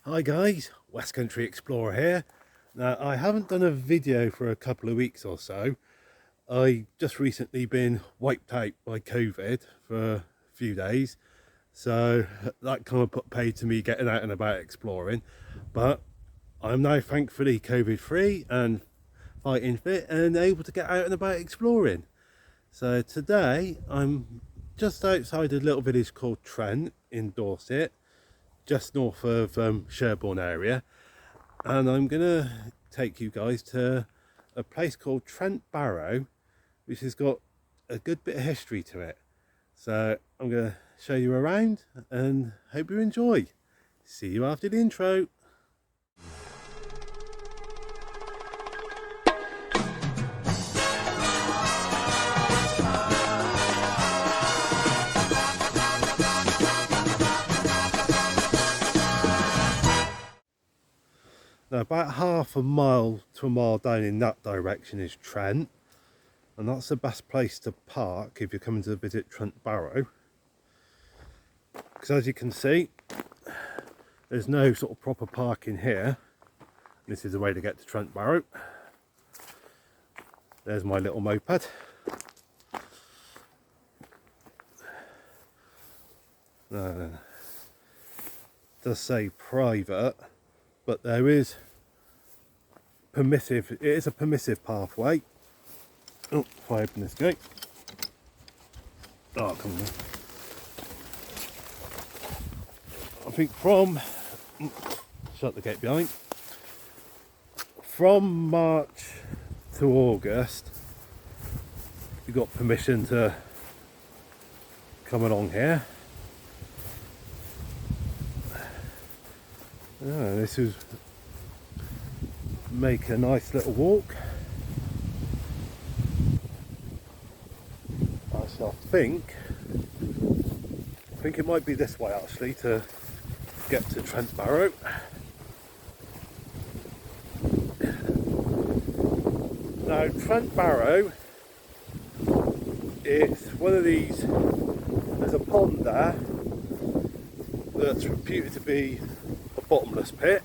Hi guys, West Country Explorer here. Now I haven't done a video for a couple of weeks or so. I just recently been wiped out by COVID for a few days, so that kind of put paid to me getting out and about exploring. But I'm now thankfully COVID free and fighting fit and able to get out and about exploring. So today I'm just outside a little village called Trent in Dorset, just north of Sherborne area, and I'm gonna take you guys to a place called Trent Barrow, which has got a good bit of history to it. So I'm gonna show you around and hope you enjoy. See you after the intro. Now about half a mile to a mile down in that direction is Trent, and that's the best place to park if you're coming to visit Trent Barrow, because as you can see there's no sort of proper parking here. This is the way to get to Trent Barrow. There's my little moped. It does say private, but there is permissive, it is a permissive pathway. Oh, if I open this gate. Oh, come on. I think from, shut the gate behind. From March to August, you got permission to come along here. This is make a nice little walk. I think it might be this way actually to get to Trent Barrow. Now Trent Barrow, it's one of these, there's a pond there that's reputed to be a bottomless pit,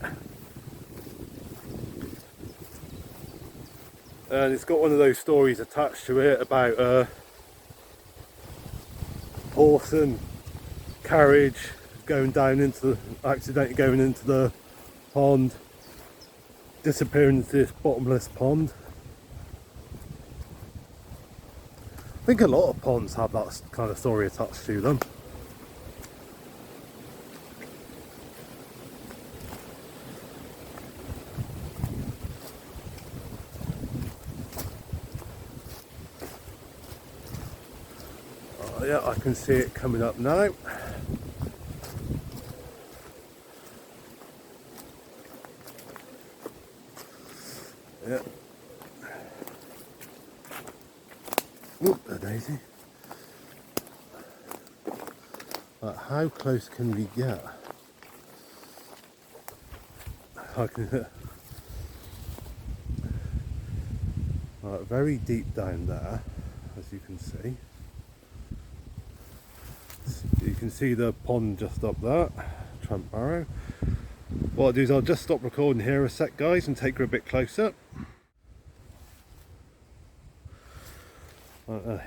and it's got one of those stories attached to it about a horse and carriage going down into accidentally going into the pond, disappearing into this bottomless pond. I think a lot of ponds have that kind of story attached to them. Yeah, I can see it coming up now. Yeah. Oop, a daisy. But how close can we get? I can. Very deep down there, as you can see. You can see the pond just up there, Trent Barrow. What I'll do is I'll just stop recording here a sec, guys, and take her a bit closer.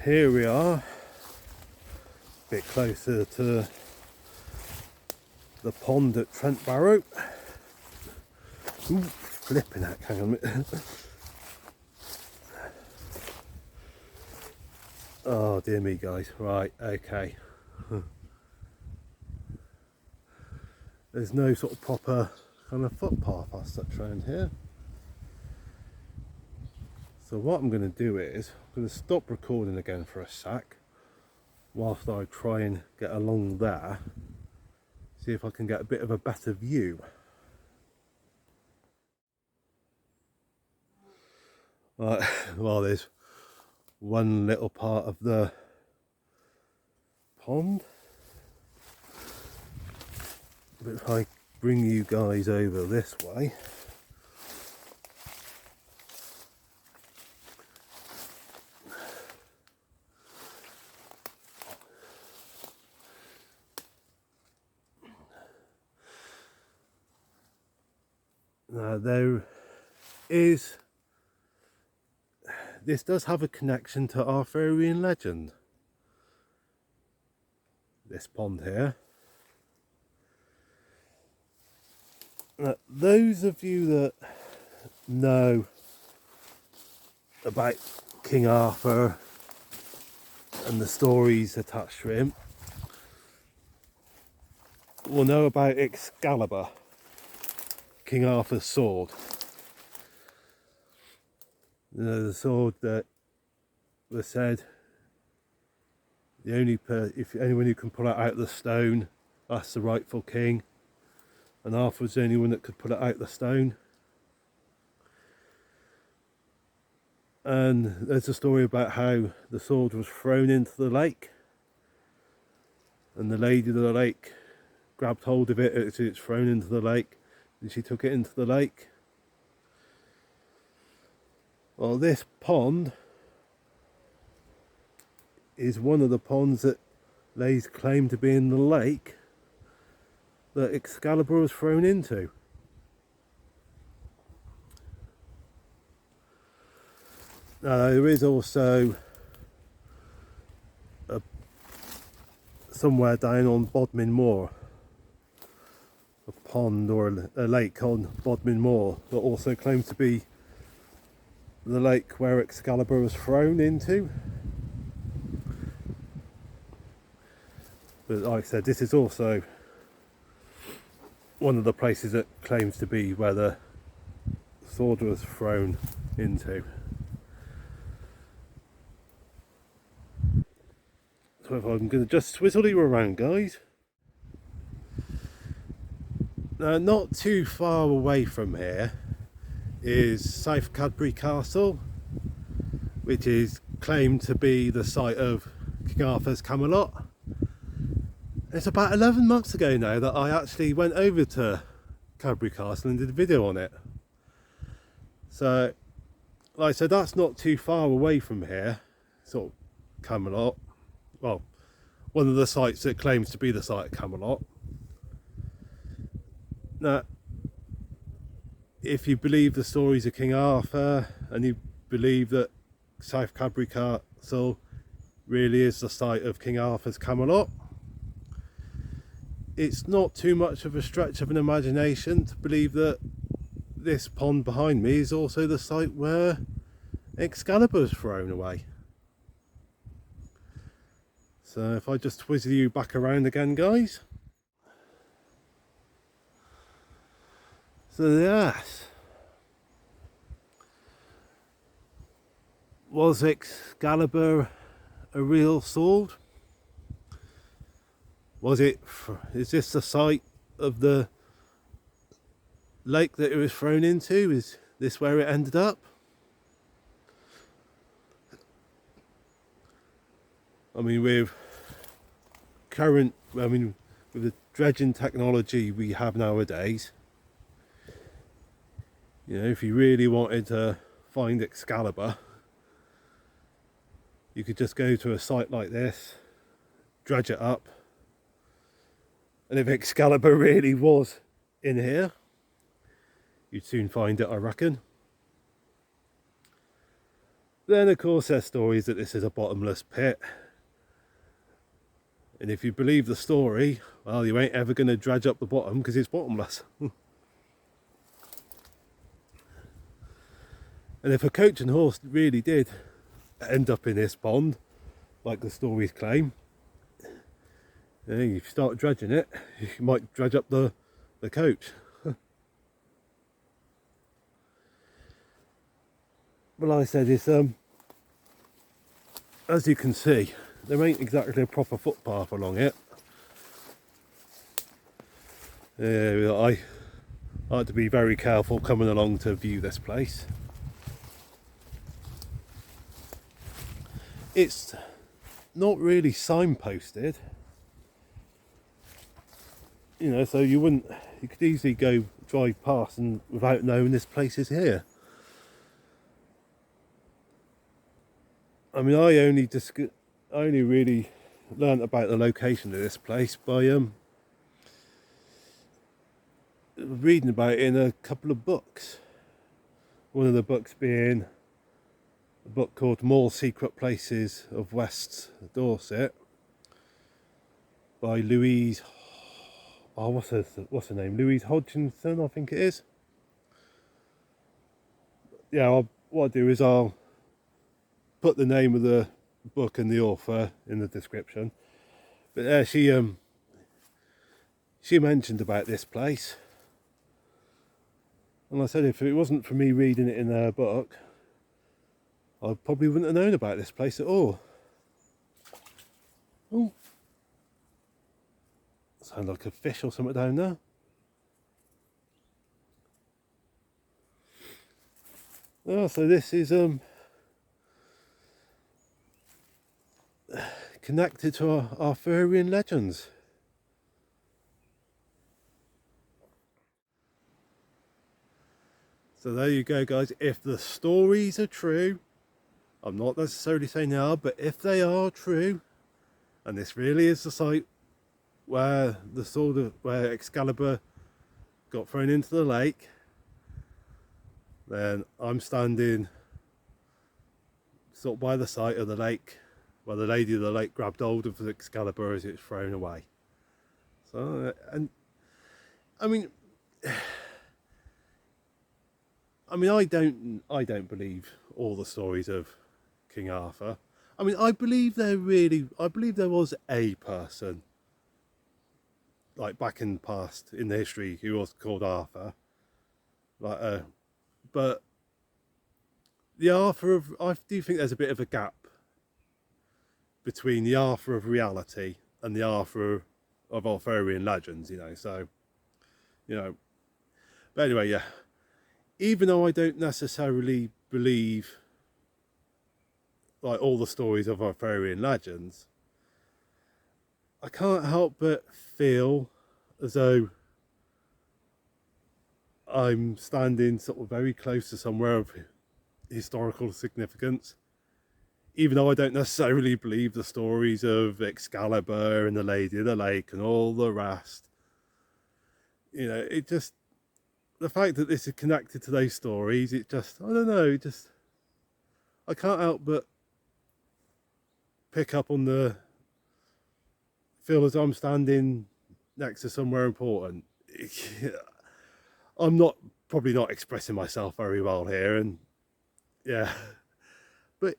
Here we are, a bit closer to the pond at Trent Barrow. Ooh, flipping heck, hang on a minute. Oh dear me, guys. Right, okay. There's no sort of proper kind of footpath as such around here. So what I'm going to do is I'm going to stop recording again for a sec whilst I try and get along there, see if I can get a bit of a better view. Right, well, there's one little part of the pond. But if I bring you guys over this way, Now this does have a connection to Arthurian legend, this pond here. Now, those of you that know about King Arthur and the stories attached to him will know about Excaliber, King Arthur's sword. You know, the sword that was said if anyone who can pull it out of the stone, that's the rightful king. And Arthur was the only one that could pull it out of the stone. And there's a story about how the sword was thrown into the lake, and the lady of the lake grabbed hold of it as it's thrown into the lake, and she took it into the lake. Well, this pond is one of the ponds that lays claim to be in the lake that Excaliber was thrown into. Now, there is also somewhere down on Bodmin Moor, a pond or a lake on Bodmin Moor that also claims to be the lake where Excaliber was thrown into. But like I said, this is also one of the places that claims to be where the sword was thrown into. So if I'm going to just swizzle you around, guys. Now, not too far away from here is South Cadbury Castle, which is claimed to be the site of King Arthur's Camelot. It's about 11 months ago now that I actually went over to Cadbury Castle and did a video on it. So, like I said, that's not too far away from here, sort of Camelot. Well, one of the sites that claims to be the site of Camelot. Now, if you believe the stories of King Arthur and you believe that South Cadbury Castle really is the site of King Arthur's Camelot, it's not too much of a stretch of an imagination to believe that this pond behind me is also the site where Excaliber was thrown away. So if I just whiz you back around again, guys. So yes, was Excaliber a real sword? Is this the site of the lake that it was thrown into? Is this where it ended up? I mean, with the dredging technology we have nowadays, you know, if you really wanted to find Excaliber, you could just go to a site like this, dredge it up, and if Excaliber really was in here, you'd soon find it, I reckon. Then of course there's stories that this is a bottomless pit, and if you believe the story, well, you ain't ever going to dredge up the bottom because it's bottomless. And if a coach and horse really did end up in this pond, like the stories claim, you know, you start dredging it, you might dredge up the coach. But like I said, it's as you can see, there ain't exactly a proper footpath along it. I like to be very careful coming along to view this place. It's not really signposted, you know, so you could easily drive past and without knowing this place is here. I mean, I only really learnt about the location of this place by reading about it in a couple of books. One of the books being a book called More Secret Places of West Dorset by Louise, what's her name? Louise Hodgkinson, I think it is. Yeah, what I'll do is I'll put the name of the book and the author in the description. But she mentioned about this place, and I said if it wasn't for me reading it in her book, I probably wouldn't have known about this place at all. Oh, sounds like a fish or something down there. Oh, so this is connected to our Arthurian legends. So there you go, guys. If the stories are true, I'm not necessarily saying they are, but if they are true, and this really is the site where where Excaliber got thrown into the lake, then I'm standing sort of by the site of the lake where the lady of the lake grabbed hold of the Excaliber as it's thrown away. So, and I mean, I don't believe all the stories of King Arthur. I mean, I believe there was a person, like back in the past, in the history, who was called Arthur. But the Arthur of, I do think there's a bit of a gap between the Arthur of reality and the Arthur of Arthurian legends, so, but anyway, yeah, even though I don't necessarily believe like all the stories of Arthurian legends, I can't help but feel as though I'm standing sort of very close to somewhere of historical significance, even though I don't necessarily believe the stories of Excaliber and the Lady of the Lake and all the rest. It just, the fact that this is connected to those stories, it just, I don't know, I can't help but pick up on feel as I'm standing next to somewhere important. I'm probably not expressing myself very well here, and yeah, but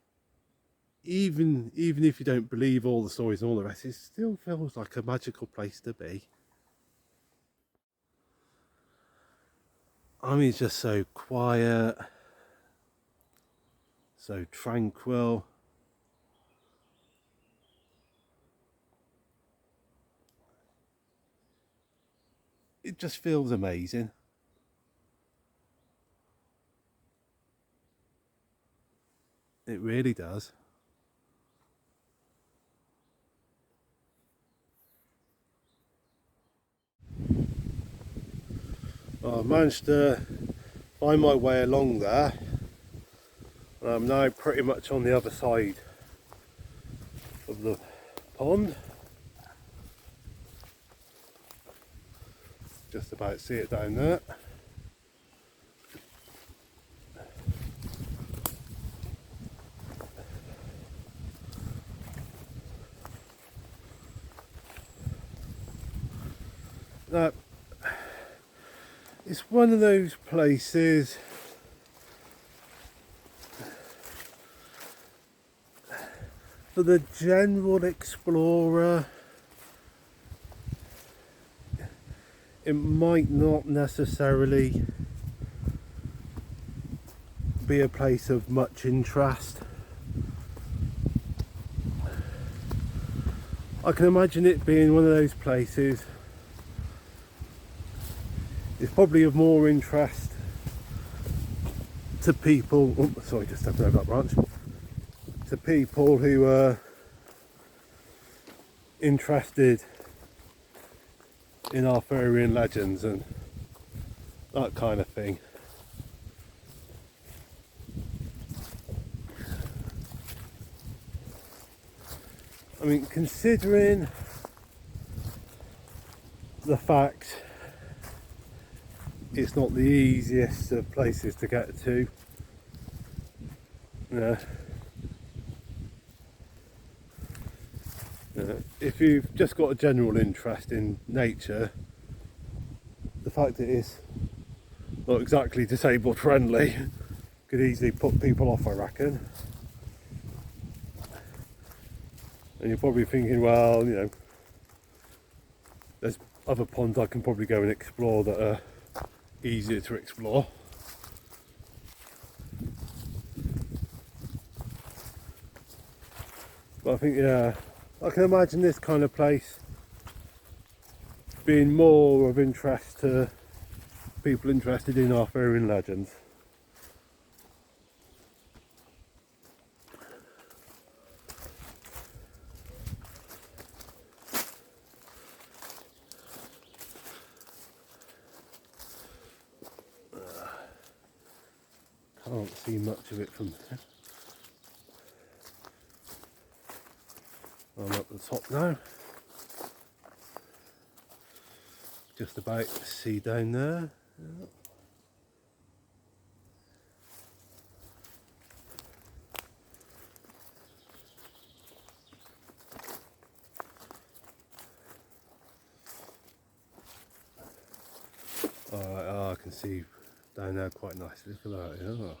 even if you don't believe all the stories and all the rest, it still feels like a magical place to be. I mean, it's just so quiet, so tranquil. It just feels amazing. It really does. Well, I've managed to find my way along there. I'm now pretty much on the other side of the pond. Just about see it down there. Now, it's one of those places for the general explorer. It might not necessarily be a place of much interest. I can imagine it being one of those places. It's probably of more interest to people, just stepping over that branch, to people who are interested in Arthurian legends and that kind of thing. I mean, considering the fact it's not the easiest of places to get to. If you've just got a general interest in nature, the fact that it's not exactly disabled friendly could easily put people off, I reckon. And you're probably thinking, well, you know, there's other ponds I can probably go and explore that are easier to explore. But I think, yeah, I can imagine this kind of place being more of interest to people interested in Arthurian legends. Can't see much of it from there. I'm up the top now. Just about to see down there. Yeah. Alright, I can see down there quite nicely. Look at that, yeah.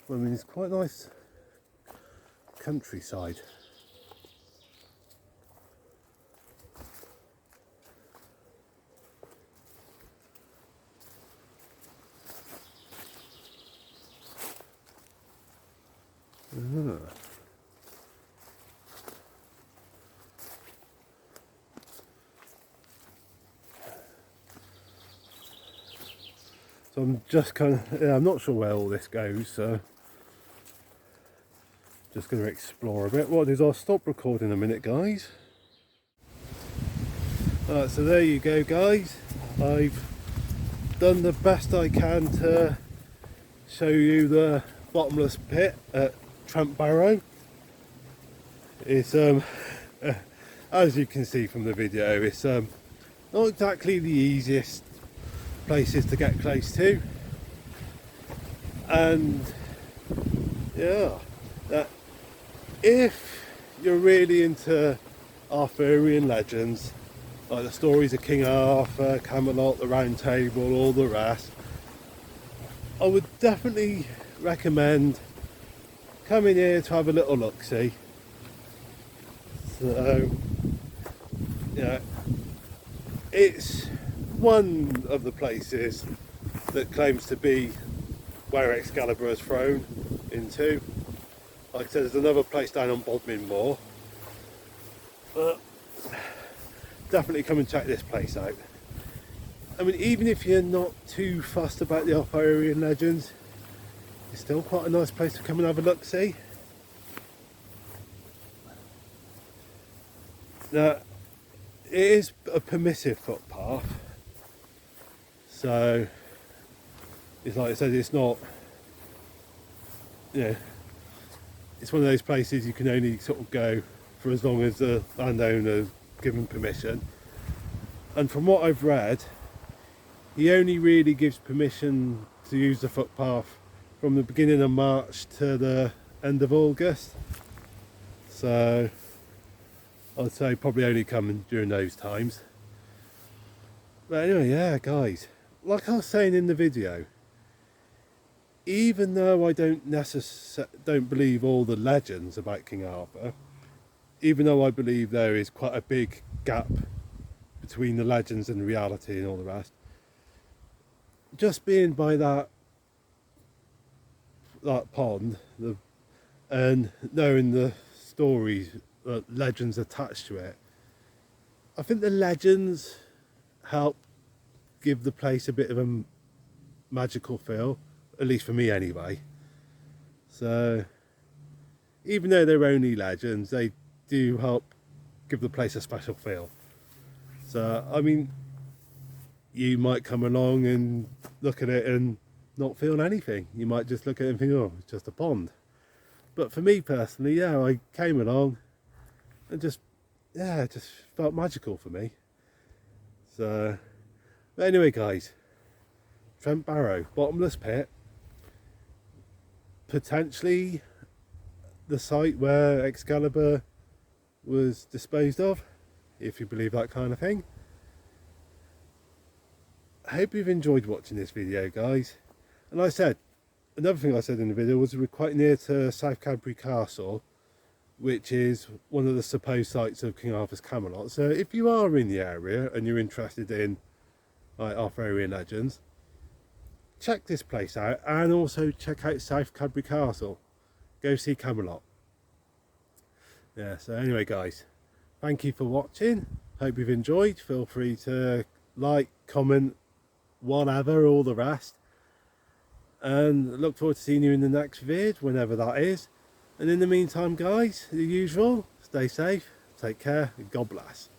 Well, I mean, it's quite nice countryside. So I'm just kind of, yeah, I'm not sure where all this goes, so just going to explore a bit. What is, I'll stop recording a minute, guys. Alright, so there you go, guys. I've done the best I can to show you the bottomless pit at Trent Barrow. It's as you can see from the video, it's not exactly the easiest places to get close to, and yeah, if you're really into Arthurian legends, like the stories of King Arthur, Camelot, the Round Table, all the rest, I would definitely recommend coming here to have a little look-see. So yeah, it's one of the places that claims to be where Excaliber is thrown into. Like I said, there's another place down on Bodmin Moor, but definitely come and check this place out. I mean, even if you're not too fussed about the Arthurian legends, it's still quite a nice place to come and have a look-see. Now, it is a permissive footpath, so it's like I said, it's not, you know, it's one of those places you can only sort of go for as long as the landowner's given permission. And from what I've read, he only really gives permission to use the footpath from the beginning of March to the end of August. So I'd say probably only come during those times. But anyway, yeah, guys, like I was saying in the video, even though I don't believe all the legends about King Arthur, even though I believe there is quite a big gap between the legends and reality and all the rest, just being by that pond and knowing the stories, legends attached to it, I think the legends help give the place a bit of a magical feel, at least for me anyway. So even though they're only legends, they do help give the place a special feel. So I mean, you might come along and look at it and not feel anything. You might just look at it and think, oh, it's just a pond. But for me personally, yeah, I came along and just yeah, it just felt magical for me. So, but anyway, guys, Trent Barrow, bottomless pit, potentially the site where Excaliber was disposed of, if you believe that kind of thing. I hope you've enjoyed watching this video, guys. And like I said, another thing I said in the video was we're quite near to South Cadbury Castle, which is one of the supposed sites of King Arthur's Camelot. So if you are in the area and you're interested in like Arthurian legends, check this place out, and also check out South Cadbury Castle. Go see Camelot. Yeah, so anyway, guys, thank you for watching. Hope you've enjoyed. Feel free to like, comment, whatever, all the rest. And look forward to seeing you in the next vid, whenever that is. And in the meantime, guys, the usual, stay safe, take care, and God bless.